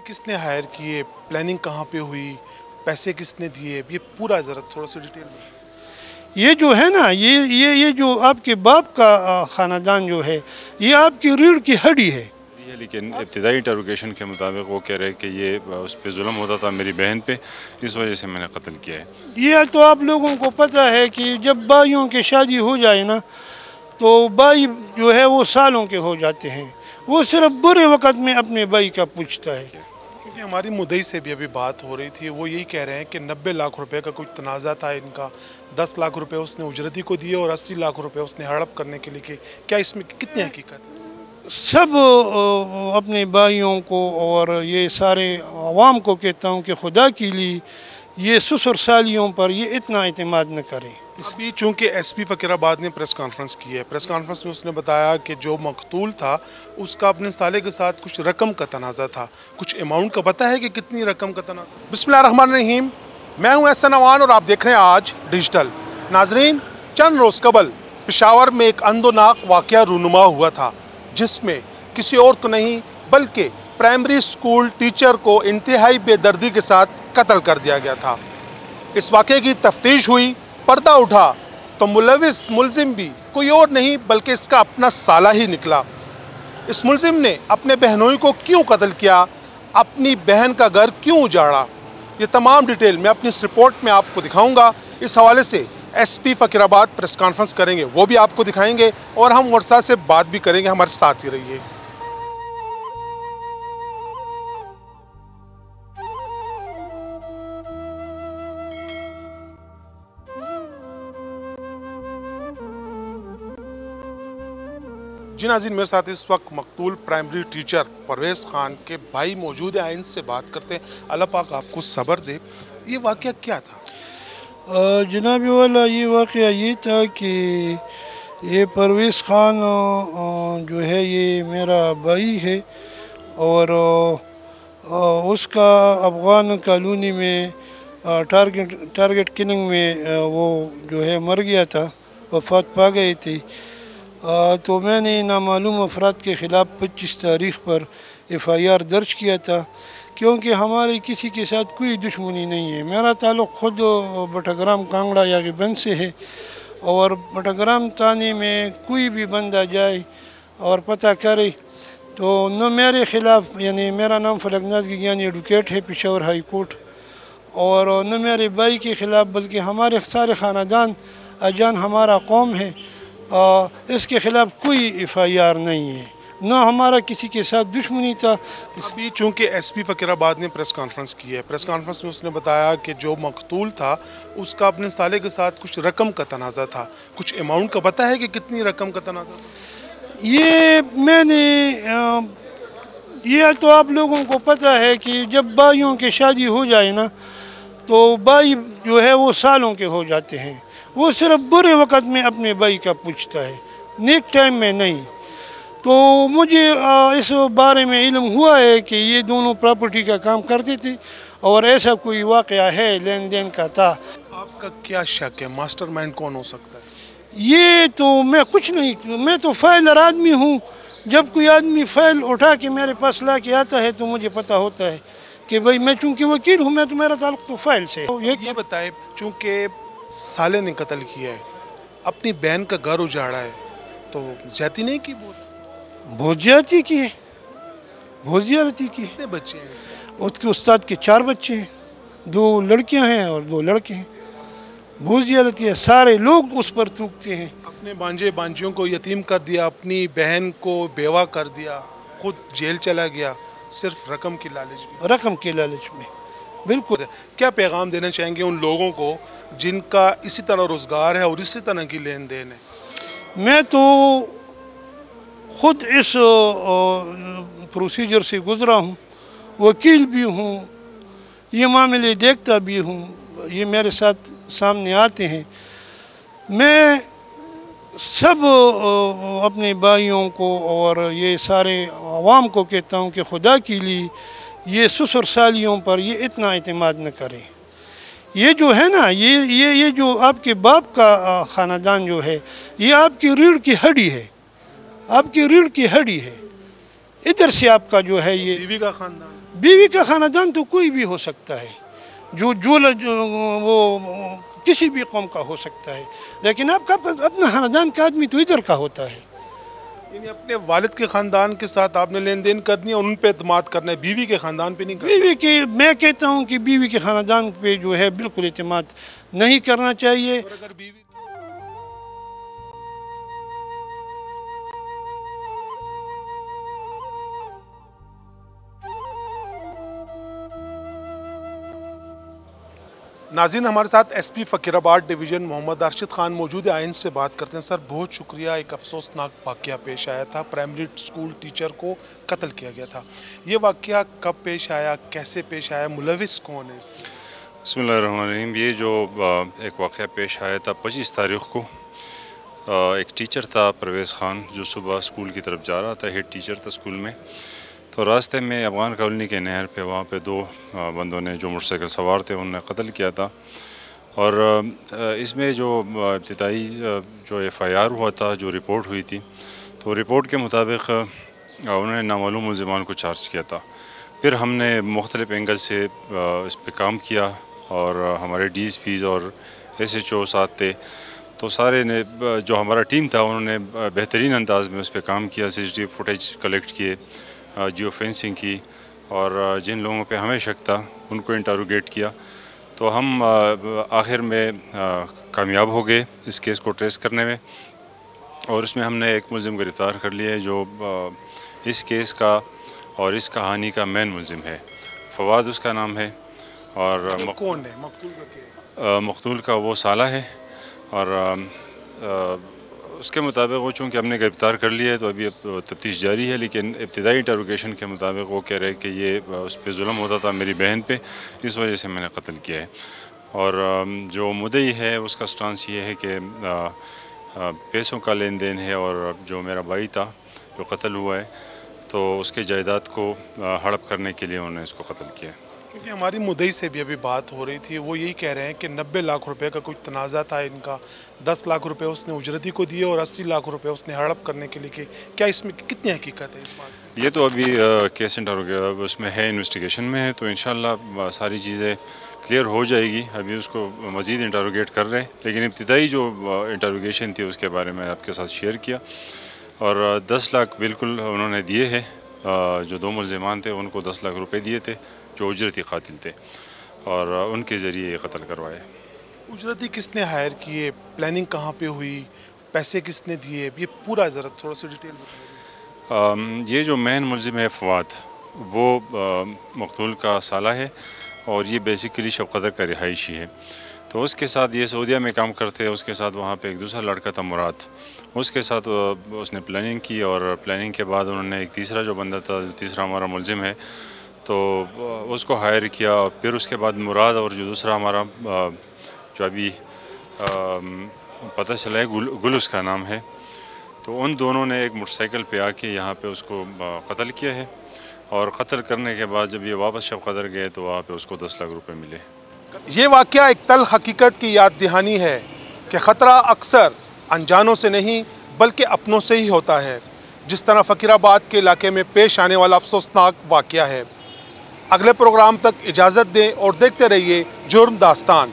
کس نے ہائر کیے، پلاننگ کہاں پہ ہوئی، پیسے کس نے دیے، یہ پورا ذرا تھوڑا سا ڈیٹیل میں۔ یہ جو ہے نا یہ جو آپ کے باپ کا خاندان جو ہے یہ آپ کی ریڑھ کی ہڈی ہے۔ لیکن ابتدائی انٹروگیشن کے مطابق وہ کہہ رہے کہ یہ اس پہ ظلم ہوتا تھا میری بہن پہ، اس وجہ سے میں نے قتل کیا ہے۔ یہ تو آپ لوگوں کو پتہ ہے کہ جب بھائیوں کی شادی ہو جائے نا تو بھائی جو ہے وہ سالوں کے ہو جاتے ہیں، وہ صرف برے وقت میں اپنے بھائی کا پوچھتا ہے۔ کیونکہ ہماری مدعی سے بھی ابھی بات ہو رہی تھی، وہ یہی کہہ رہے ہیں کہ 90 لاکھ روپے کا کوئی تنازع تھا ان کا، 10 لاکھ روپے اس نے اجرتی کو دیے اور 80 لاکھ روپے اس نے ہڑپ کرنے کے لیے کہ کیا اس میں کتنی حقیقت ہے؟ سب اپنے بھائیوں کو اور یہ سارے عوام کو کہتا ہوں کہ خدا کے لیے یہ سسر سالیوں پر یہ اتنا اعتماد نہ کریں۔ ابھی چونکہ ایس پی فقیر آباد نے پریس کانفرنس کی ہے، پریس کانفرنس میں اس نے بتایا کہ جو مقتول تھا اس کا اپنے سالے کے ساتھ کچھ رقم کا تنازع تھا، کچھ اماؤنٹ کا پتہ ہے کہ کتنی رقم کا تنازع؟ بسم اللہ الرحمن الرحیم، میں ہوں احسن عوان اور آپ دیکھ رہے ہیں آج ڈیجیٹل۔ ناظرین، چند روز قبل پشاور میں ایک اندوناک واقعہ رونما ہوا تھا جس میں کسی اور کو نہیں بلکہ پرائمری اسکول ٹیچر کو انتہائی بے دردی کے ساتھ قتل کر دیا گیا تھا۔ اس واقعے کی تفتیش ہوئی، پردہ اٹھا تو ملزم بھی کوئی اور نہیں بلکہ اس کا اپنا سالہ ہی نکلا۔ اس ملزم نے اپنے بہنوئی کو کیوں قتل کیا، اپنی بہن کا گھر کیوں اجاڑا، یہ تمام ڈیٹیل میں اپنی اس رپورٹ میں آپ کو دکھاؤں گا۔ اس حوالے سے ایس پی فقیر آباد پریس کانفرنس کریں گے، وہ بھی آپ کو دکھائیں گے اور ہم ورثہ سے بات بھی کریں گے، ہمارے ساتھ ہی رہیے۔ جی ناظرین، میرے ساتھ اس وقت مقتول پرائمری ٹیچر پرویز خان کے بھائی موجود ہیں، آئیں ان سے بات کرتے ہیں۔ اللہ پاک آپ کو صبر دے۔ یہ واقعہ کیا تھا؟ جناب والا، یہ واقعہ یہ تھا کہ یہ پرویز خان جو ہے یہ میرا بھائی ہے اور اس کا افغان کالونی میں ٹارگٹ کننگ میں وہ جو ہے مر گیا تھا، وفات پا گئی تھی۔ تو میں نے نامعلوم افراد کے خلاف 25 تاریخ پر FIR درج کیا تھا، کیونکہ ہماری کسی کے ساتھ کوئی دشمنی نہیں ہے۔ میرا تعلق خود بٹھگرام کانگڑا یاغی بند سے ہے اور بٹھگرام تھانے میں کوئی بھی بندہ جائے اور پتہ کرے تو نہ میرے خلاف، یعنی میرا نام فلک ناز گیانی ایڈوکیٹ ہے پشاور ہائی کورٹ، اور نہ میرے بھائی کے خلاف بلکہ ہمارے سارے خاندان اجان ہمارا قوم ہے، اس کے خلاف کوئی FIR نہیں ہے، نہ ہمارا کسی کے ساتھ دشمنی تھا۔ ابھی چونکہ ایس پی فقیر آباد نے پریس کانفرنس کی ہے، پریس کانفرنس میں اس نے بتایا کہ جو مقتول تھا اس کا اپنے سالے کے ساتھ کچھ رقم کا تنازع تھا، کچھ اماؤنٹ کا پتہ ہے کہ کتنی رقم کا تنازع تھا؟ یہ میں نے یہ تو آپ لوگوں کو پتہ ہے کہ جب بھائیوں کی شادی ہو جائے نا تو بھائی جو ہے وہ سالوں کے ہو جاتے ہیں، وہ صرف برے وقت میں اپنے بھائی کا پوچھتا ہے، نیک ٹائم میں نہیں۔ تو مجھے اس بارے میں علم ہوا ہے کہ یہ دونوں پراپرٹی کا کام کرتے تھے اور ایسا کوئی واقعہ ہے لین دین کا تھا۔ آپ کا کیا شک ہے، ماسٹر مائنڈ کون ہو سکتا ہے؟ یہ تو میں کچھ نہیں، میں تو فائلر آدمی ہوں۔ جب کوئی آدمی فائل اٹھا کے میرے پاس لا کے آتا ہے تو مجھے پتہ ہوتا ہے کہ بھائی میں چونکہ وکیل ہوں، میں تو میرا تعلق تو فائل سے ہے۔ یہ بتائے، چونکہ سالے نے قتل کیا ہے، اپنی بہن کا گھر اجاڑا ہے، تو زیادتی نہیں کی؟ بہت زیادتی کی ہے، بہت زیادتی کی ہے۔ کتنے بچے ہیں؟ اس کے استاد کے 4 بچے ہیں، 2 لڑکیاں ہیں اور 2 لڑکے ہیں۔ بہت زیادتی ہے، سارے لوگ اس پر تھوکتے ہیں۔ اپنے بانجے بانجیوں کو یتیم کر دیا، اپنی بہن کو بیوہ کر دیا، خود جیل چلا گیا صرف رقم کی لالچ میں۔ رقم کے لالچ میں، بالکل۔ کیا پیغام دینا چاہیں گے ان لوگوں کو جن کا اسی طرح روزگار ہے اور اسی طرح کی لین دین ہے؟ میں تو خود اس پروسیجر سے گزرا ہوں، وکیل بھی ہوں، یہ معاملے دیکھتا بھی ہوں، یہ میرے ساتھ سامنے آتے ہیں۔ میں سب اپنے بھائیوں کو اور یہ سارے عوام کو کہتا ہوں کہ خدا کے لیے یہ سسر سالیوں پر یہ اتنا اعتماد نہ کریں۔ یہ جو ہے نا یہ جو آپ کے باپ کا خاندان جو ہے یہ آپ کی ریڑھ کی ہڈی ہے، آپ کی ریڑھ کی ہڈی ہے، ادھر سے آپ کا جو ہے یہ بیوی کا خاندان، بیوی کا خاندان تو کوئی بھی ہو سکتا ہے، جو وہ کسی بھی قوم کا ہو سکتا ہے، لیکن آپ کا اپنا خاندان کا آدمی تو ادھر کا ہوتا ہے۔ یعنی اپنے والد کے خاندان کے ساتھ آپ نے لین دین کرنی ہے اور ان پہ اعتماد کرنا ہے، بیوی کے خاندان پہ نہیں کرنا۔ میں کہتا ہوں کہ بیوی کے خاندان پہ جو ہے بالکل اعتماد نہیں کرنا چاہیے۔ اور اگر بیوی ناظرین، ہمارے ساتھ ایس پی فقیر آباد ڈویژن محمد ارشد خان موجود ہے، آئین سے بات کرتے ہیں۔ سر، بہت شکریہ، ایک افسوسناک واقعہ پیش آیا تھا، پرائمری اسکول ٹیچر کو قتل کیا گیا تھا۔ یہ واقعہ کب پیش آیا، کیسے پیش آیا، ملوث کون ہے اس میں؟ بسم اللہ الرحمن الرحیم۔ یہ جو ایک واقعہ پیش آیا تھا 25 تاریخ کو، ایک ٹیچر تھا پرویز خان، جو صبح اسکول کی طرف جا رہا تھا، ہیڈ ٹیچر تھا اسکول میں۔ تو راستے میں افغان کالونی کے نہر پہ وہاں پہ دو بندوں نے جو موٹر سائیکل سوار تھے انہوں نے قتل کیا تھا۔ اور اس میں جو ابتدائی جو ایف آئی آر ہوا تھا، جو رپورٹ ہوئی تھی، تو رپورٹ کے مطابق انہوں نے نامعلوم ملزمان کو چارج کیا تھا۔ پھر ہم نے مختلف اینگل سے اس پہ کام کیا اور ہمارے ڈی ایس پیز اور ایس ایچ او ساتھ تھے، تو سارے نے جو ہمارا ٹیم تھا انہوں نے بہترین انداز میں اس پہ کام کیا، C C T V footage collect کیے، جیو فینسنگ کی، اور جن لوگوں پہ ہمیں شک تھا ان کو انٹروگیٹ کیا۔ تو ہم آخر میں کامیاب ہو گئے اس کیس کو ٹریس کرنے میں، اور اس میں ہم نے ایک ملزم گرفتار کر لیا ہے جو اس کیس کا اور اس کہانی کا مین ملزم ہے۔ فواد اس کا نام ہے، اور کون ہے مقتول کا؟ کیا مقتول کا وہ سالہ ہے، اور اس کے مطابق وہ چونکہ ہم نے گرفتار کر لیا ہے تو ابھی تفتیش جاری ہے، لیکن ابتدائی انٹروگیشن کے مطابق وہ کہہ رہے کہ یہ اس پہ ظلم ہوتا تھا میری بہن پہ، اس وجہ سے میں نے قتل کیا ہے۔ اور جو مدعی ہے اس کا سٹانس یہ ہے کہ پیسوں کا لین دین ہے، اور جو میرا بھائی تھا جو قتل ہوا ہے تو اس کے جائیداد کو ہڑپ کرنے کے لیے انہوں نے اس کو قتل کیا ہے۔ کیونکہ ہماری مدعی سے بھی ابھی بات ہو رہی تھی، وہ یہی کہہ رہے ہیں کہ 90 لاکھ روپے کا کچھ تنازع تھا ان کا، 10 لاکھ روپے اس نے اجرتی کو دیے اور 80 لاکھ روپے اس نے ہڑپ کرنے کے لیے کیے۔ کیا اس میں کتنی حقیقت ہے اس بات؟ یہ تو ابھی کیس اس میں ہے، انویسٹیگیشن میں ہے، تو انشاءاللہ ساری چیزیں کلیئر ہو جائے گی۔ ابھی اس کو مزید انٹروگیٹ کر رہے ہیں، لیکن ابتدائی جو انٹروگیشن تھی اس کے بارے میں آپ کے ساتھ شیئر کیا، اور 10 لاکھ بالکل انہوں نے دیے ہیں۔ جو دو ملزمان تھے ان کو 10 لاکھ روپے دیے تھے جو اجرتی قاتل تھے، اور ان کے ذریعے یہ قتل کروایا۔ اجرتی کس نے ہائر کیے، پلاننگ کہاں پہ ہوئی، پیسے کس نے دیے، یہ پورا ذرا تھوڑا سا ڈیٹیل بتائیے۔ یہ جو مین ملزم ہے فواد، وہ مقتول کا سالہ ہے، اور یہ بیسیکلی شب قدر کا رہائشی ہے۔ تو اس کے ساتھ یہ سعودیہ میں کام کرتے ہیں، اس کے ساتھ وہاں پہ ایک دوسرا لڑکا تھا مراد، اس کے ساتھ اس نے پلاننگ کی، اور پلاننگ کے بعد انہوں نے ایک تیسرا جو بندہ تھا، جو تیسرا ہمارا ملزم ہے، تو اس کو ہائر کیا۔ پھر اس کے بعد مراد اور جو دوسرا ہمارا جو ابھی پتہ چلا ہے گل اس کا نام ہے، تو ان دونوں نے ایک موٹر سائیکل پہ آ کے یہاں پہ اس کو قتل کیا ہے، اور قتل کرنے کے بعد جب یہ واپس شب قدر گئے تو وہاں پہ اس کو 10 لاکھ روپے ملے۔ یہ واقعہ ایک تلخ حقیقت کی یاد دہانی ہے کہ خطرہ اکثر انجانوں سے نہیں بلکہ اپنوں سے ہی ہوتا ہے، جس طرح فقیر آباد کے علاقے میں پیش آنے والا افسوسناک واقعہ ہے۔ اگلے پروگرام تک اجازت دیں اور دیکھتے رہیے جرم داستان۔